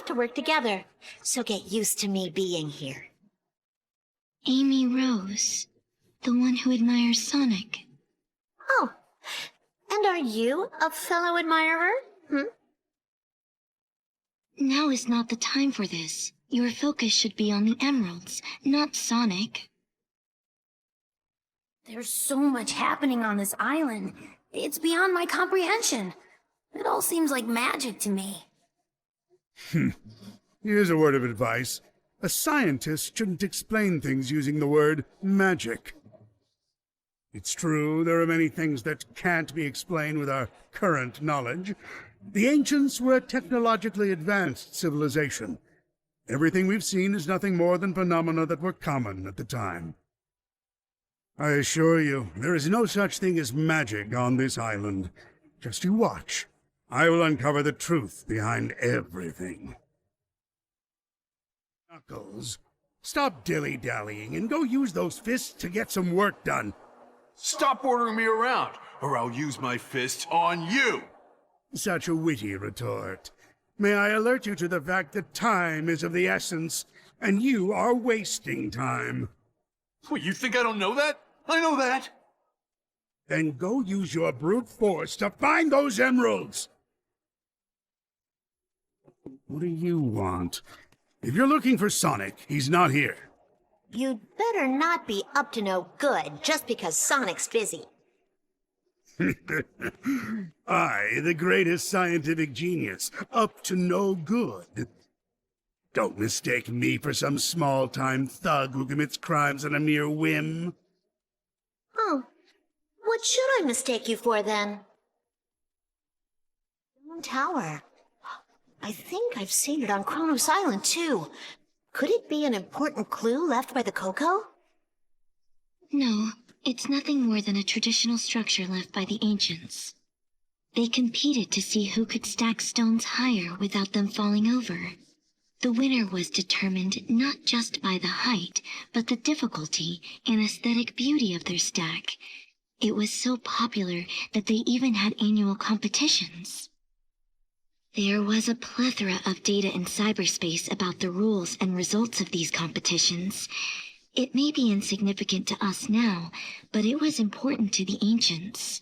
have to work together, so get used to me being here. Amy Rose, the one who admires Sonic. Oh, and are you a fellow admirer? Now is not the time for this. Your focus should be on the emeralds, not Sonic. There's so much happening on this island. It's beyond my comprehension. It all seems like magic to me. Here's a word of advice. A scientist shouldn't explain things using the word magic. It's true, there are many things that can't be explained with our current knowledge. The ancients were a technologically advanced civilization. Everything we've seen is nothing more than phenomena that were common at the time. I assure you, there is no such thing as magic on this island. Just you watch. I will uncover the truth behind everything. Knuckles, stop dilly-dallying and go use those fists to get some work done. Stop ordering me around, or I'll use my fists on you! Such a witty retort. May I alert you to the fact that time is of the essence, and you are wasting time. What, you think I don't know that? I know that! Then go use your brute force to find those emeralds! What do you want? If you're looking for Sonic, he's not here. You'd better not be up to no good just because Sonic's busy. I, the greatest scientific genius, up to no good. Don't mistake me for some small-time thug who commits crimes on a mere whim. Oh, what should I mistake you for, then? Stone Tower. I think I've seen it on Kronos Island, too. Could it be an important clue left by the Coco? No, it's nothing more than a traditional structure left by the ancients. They competed to see who could stack stones higher without them falling over. The winner was determined not just by the height, but the difficulty and aesthetic beauty of their stack. It was so popular that they even had annual competitions. There was a plethora of data in cyberspace about the rules and results of these competitions. It may be insignificant to us now, but it was important to the ancients.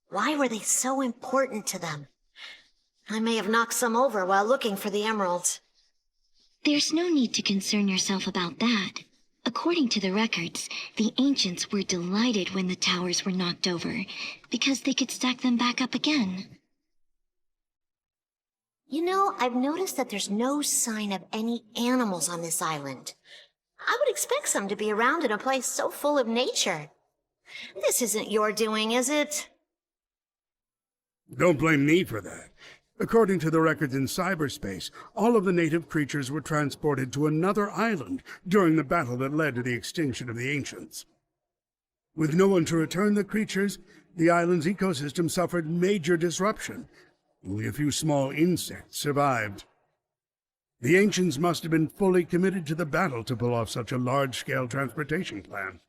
Why were they so important to them? I may have knocked some over while looking for the emeralds. There's no need to concern yourself about that. According to the records, the ancients were delighted when the towers were knocked over, because they could stack them back up again. You know, I've noticed that there's no sign of any animals on this island. I would expect some to be around in a place so full of nature. This isn't your doing, is it? Don't blame me for that. According to the records in cyberspace, all of the native creatures were transported to another island during the battle that led to the extinction of the ancients. With no one to return the creatures, the island's ecosystem suffered major disruption. Only a few small insects survived. The ancients must have been fully committed to the battle to pull off such a large-scale transportation plan.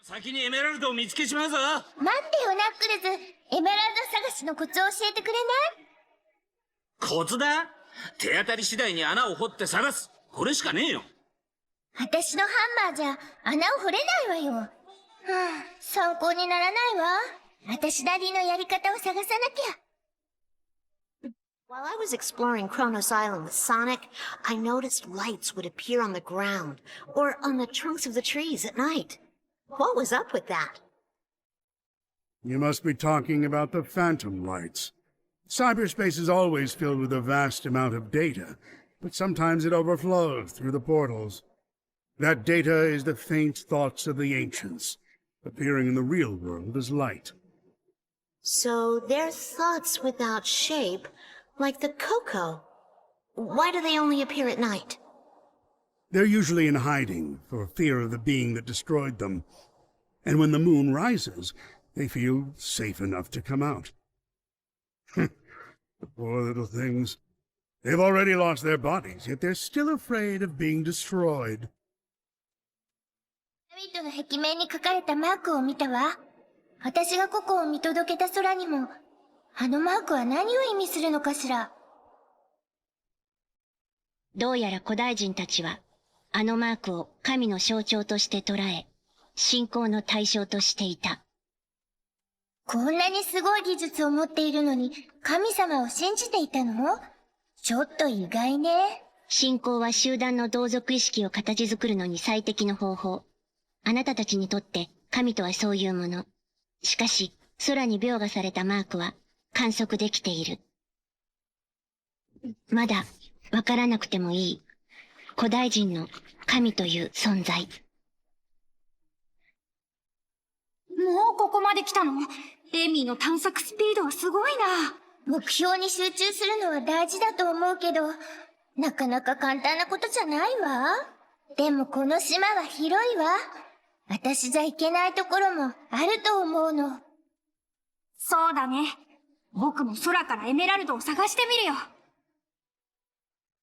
先にエメラルドを見つけちまうぞ。待ってよ、ナックルズ。エメラルド探しのコツを教えてくれない？コツだ。手当たり次第に穴を掘って探す。これしかねえよ。私のハンマーじゃ穴を掘れないわよ。はあ、参考にならないわ。私なりのやり方を探さなきゃ。 While I was exploring Kronos Island with Sonic, I noticed lights would appear on the ground or on the trunks of the trees at night. What was up with that? You must be talking about the phantom lights. Cyberspace is always filled with a vast amount of data, but sometimes it overflows through the portals. That data is the faint thoughts of the ancients, appearing in the real world as light. So they're thoughts without shape, like the Coco. Why do they only appear at night? They're usually in hiding for fear of the being that destroyed them. And when the moon rises, they feel safe enough to come out. The poor little things. They've already lost their bodies, yet they're still afraid of being destroyed. ピラミッドの壁面に書かれたマークを見たわ。私がココを見届けた空にも、あのマークは何を意味するのかしら。どうやら古代人たちは、あのマークを神の象徴として捉え、信仰の対象としていた。こんなにすごい技術を持っているのに、神様を信じていたの？ちょっと意外ね。信仰は集団の同族意識を形作るのに最適の方法。あなたたちにとって神とはそういうもの。しかし、空に描画されたマークは観測できている。まだわからなくてもいい。古代人の神という存在。もうここまで来たの？エミーの探索スピードはすごいな。目標に集中するのは大事だと思うけど、なかなか簡単なことじゃないわ。でもこの島は広いわ。私じゃ行けないところもあると思うの。そうだね。僕も空からエメラルドを探してみるよ。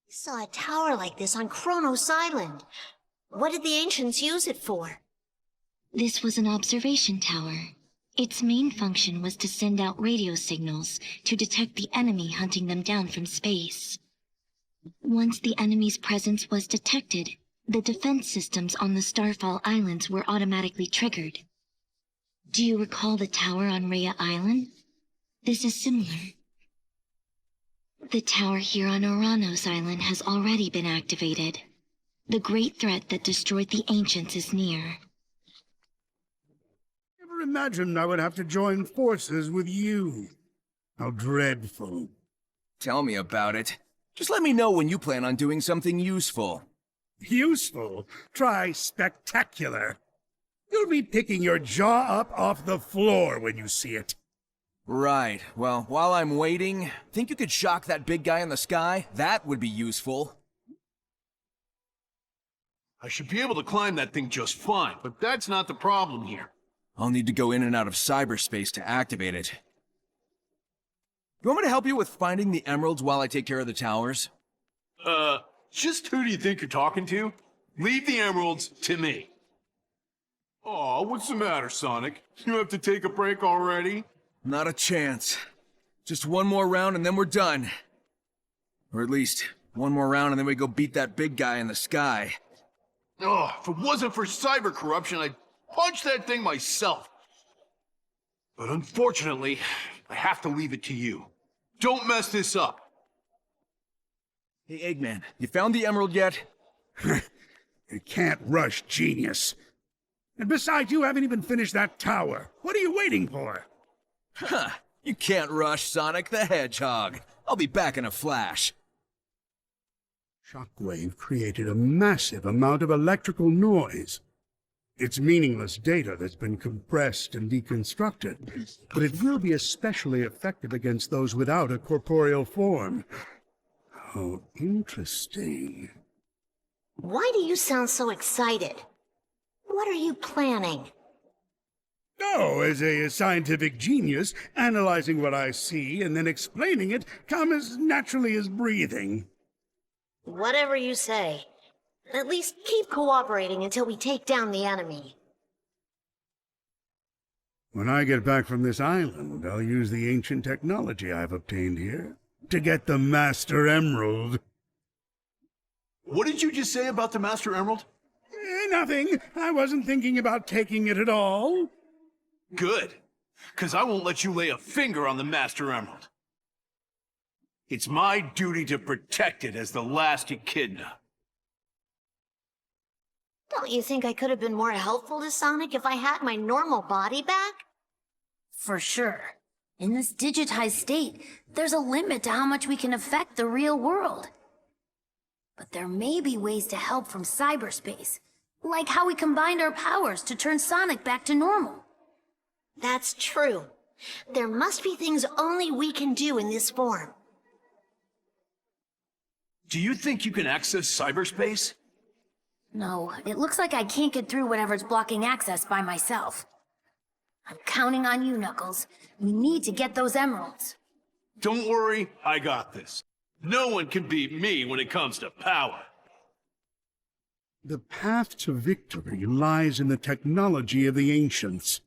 Saw a tower like this on Kronos Island. What did the ancients use it for? This was an observation tower. Its main function was to send out radio signals to detect the enemy hunting them down from space. Once the enemy's presence was detected, the defense systems on the Starfall Islands were automatically triggered. Do you recall the tower on Rhea Island? This is similar. The tower here on Oranos Island has already been activated. The great threat that destroyed the ancients is near. Never imagined I would have to join forces with you. How dreadful. Tell me about it. Just let me know when you plan on doing something useful. Useful? Try spectacular. You'll be picking your jaw up off the floor when you see it. Right. Well, while I'm waiting, think you could shock that big guy in the sky? That would be useful. I should be able to climb that thing just fine, but that's not the problem here. I'll need to go in and out of cyberspace to activate it. You want me to help you with finding the emeralds while I take care of the towers? Just who do you think you're talking to? Leave the emeralds to me. Aw, what's the matter, Sonic? You have to take a break already? Not a chance. Just one more round and then we're done. Or at least, one more round and then we go beat that big guy in the sky. Oh, if it wasn't for cyber corruption, I'd punch that thing myself. But unfortunately, I have to leave it to you. Don't mess this up. Hey, Eggman, you found the emerald yet? You can't rush genius. And besides, you haven't even finished that tower. What are you waiting for? Huh. You can't rush Sonic the Hedgehog. I'll be back in a flash. Shockwave created a massive amount of electrical noise. It's meaningless data that's been compressed and deconstructed, but it will be especially effective against those without a corporeal form. How interesting. Why do you sound so excited? What are you planning? Oh, as a scientific genius, analyzing what I see and then explaining it come as naturally as breathing. Whatever you say. At least keep cooperating until we take down the enemy. When I get back from this island, I'll use the ancient technology I've obtained here to get the Master Emerald. What did you just say about the Master Emerald? Nothing. I wasn't thinking about taking it at all. Good. 'Cause I won't let you lay a finger on the Master Emerald. It's my duty to protect it as the last Echidna. Don't you think I could have been more helpful to Sonic if I had my normal body back? For sure. In this digitized state, there's a limit to how much we can affect the real world. But there may be ways to help from cyberspace, like how we combined our powers to turn Sonic back to normal. That's true. There must be things only we can do in this form. Do you think you can access cyberspace? No, it looks like I can't get through whatever's blocking access by myself. I'm counting on you, Knuckles. We need to get those emeralds. Don't worry, I got this. No one can beat me when it comes to power. The path to victory lies in the technology of the ancients.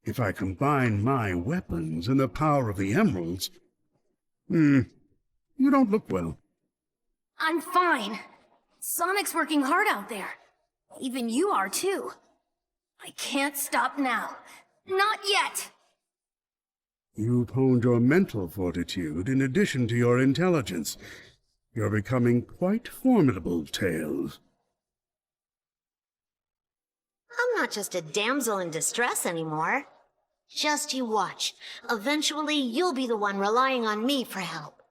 If I combine my weapons and the power of the emeralds... you don't look well. I'm fine. Sonic's working hard out there. Even you are too. I can't stop now. Not yet! You've honed your mental fortitude in addition to your intelligence. You're becoming quite formidable, Tails. I'm not just a damsel in distress anymore. Just you watch. Eventually, you'll be the one relying on me for help.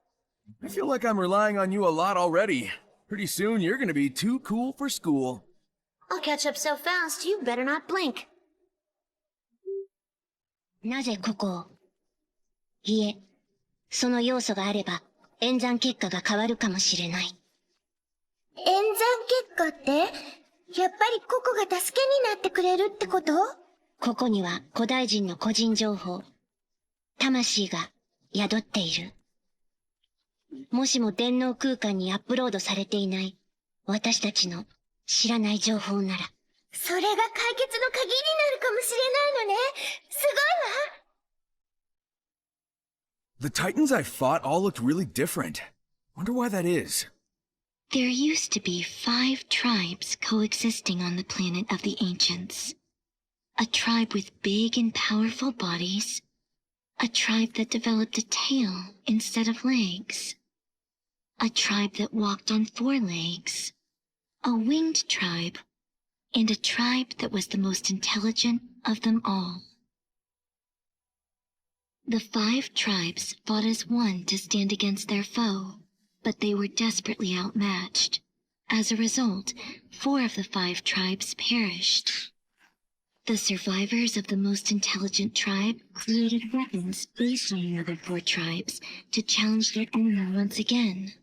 I feel like I'm relying on you a lot already. Pretty soon you're gonna be too cool for school. I'll catch up so fast, you better not blink. なぜここを？いえ、その要素があれば、演算結果が変わるかもしれない。演算結果って、やっぱりココが助けになってくれるってこと？ここには古代人の個人情報、魂が宿っている。もしも電脳空間にアップロードされていない私たちの知らない情報なら。それが解決の鍵になるかもしれないのね。すごいわ。The Titans I fought all looked really different. Wonder why that is. There used to be 5 tribes coexisting on the planet of the ancients. A tribe with big and powerful bodies. A tribe that developed a tail instead of legs. A tribe that walked on 4 legs. A winged tribe. And a tribe that was the most intelligent of them all. The 5 tribes fought as one to stand against their foe, but they were desperately outmatched. As a result, 4 of the 5 tribes perished. The survivors of the most intelligent tribe created weapons based on the other 4 tribes to challenge their owner once again.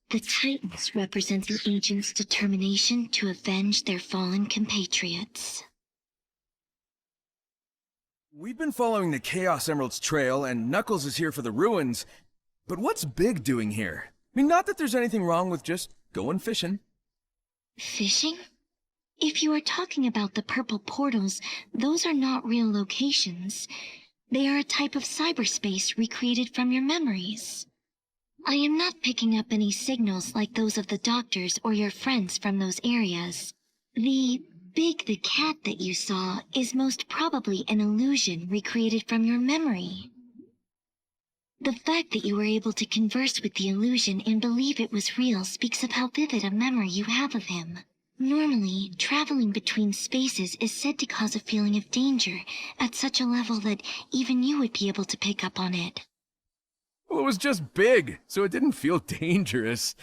The Titans represent the ancients' determination to avenge their fallen compatriots. We've been following the Chaos Emerald's trail, and Knuckles is here for the ruins. But what's Big doing here? I mean, not that there's anything wrong with just going fishing. Fishing? If you are talking about the purple portals, those are not real locations. They are a type of cyberspace recreated from your memories. I am not picking up any signals like those of the doctors or your friends from those areas. The Big the cat that you saw is most probably an illusion recreated from your memory. The fact that you were able to converse with the illusion and believe it was real speaks of how vivid a memory you have of him. Normally, traveling between spaces is said to cause a feeling of danger at such a level that even you would be able to pick up on it. Well, it was just Big, so it didn't feel dangerous.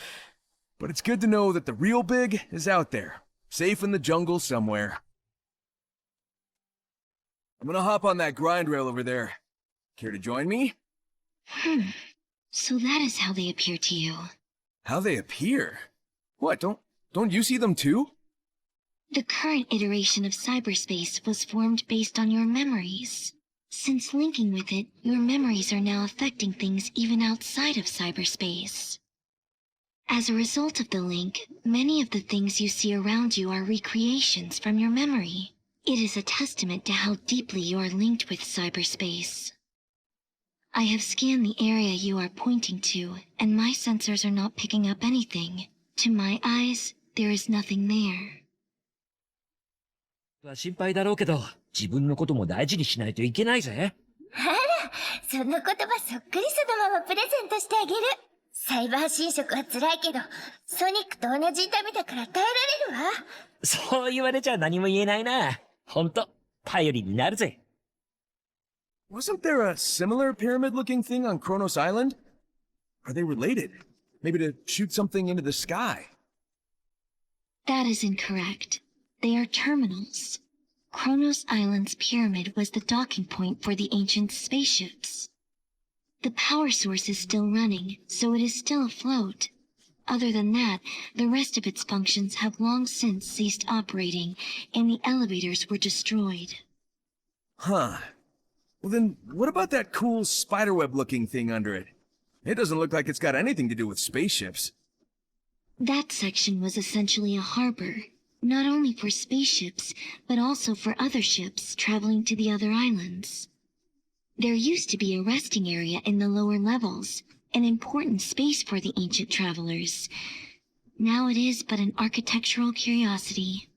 But it's good to know that the real Big is out there, safe in the jungle somewhere. I'm gonna hop on that grind rail over there. Care to join me? So that is how they appear to you. How they appear? What, don't you see them too? The current iteration of cyberspace was formed based on your memories. Since linking with it, your memories are now affecting things even outside of cyberspace. As a result of the link, many of the things you see around you are recreations from your memory. It is a testament to how deeply you are linked with cyberspace. I have scanned the area you are pointing to, and my sensors are not picking up anything. To my eyes, there is nothing there. 心配だろうけど、自分のことも大事にしないといけないぜ。あら、その言葉そっくりそのままプレゼントしてあげる。サイバー侵食は辛いけど、ソニックと同じ痛みだから耐えられるわ。そう言われちゃ何も言えないな。ほんと、頼りになるぜ。Wasn't there a similar pyramid-looking thing on Kronos Island? Are they related? Maybe to shoot something into the sky? That is incorrect. They are terminals. Kronos Island's pyramid was the docking point for the ancient spaceships. The power source is still running, so it is still afloat. Other than that, the rest of its functions have long since ceased operating, and the elevators were destroyed. Huh. Well then, what about that cool spiderweb-looking thing under it? It doesn't look like it's got anything to do with spaceships. That section was essentially a harbor, not only for spaceships, but also for other ships traveling to the other islands. There used to be a resting area in the lower levels, an important space for the ancient travelers. Now it is but an architectural curiosity.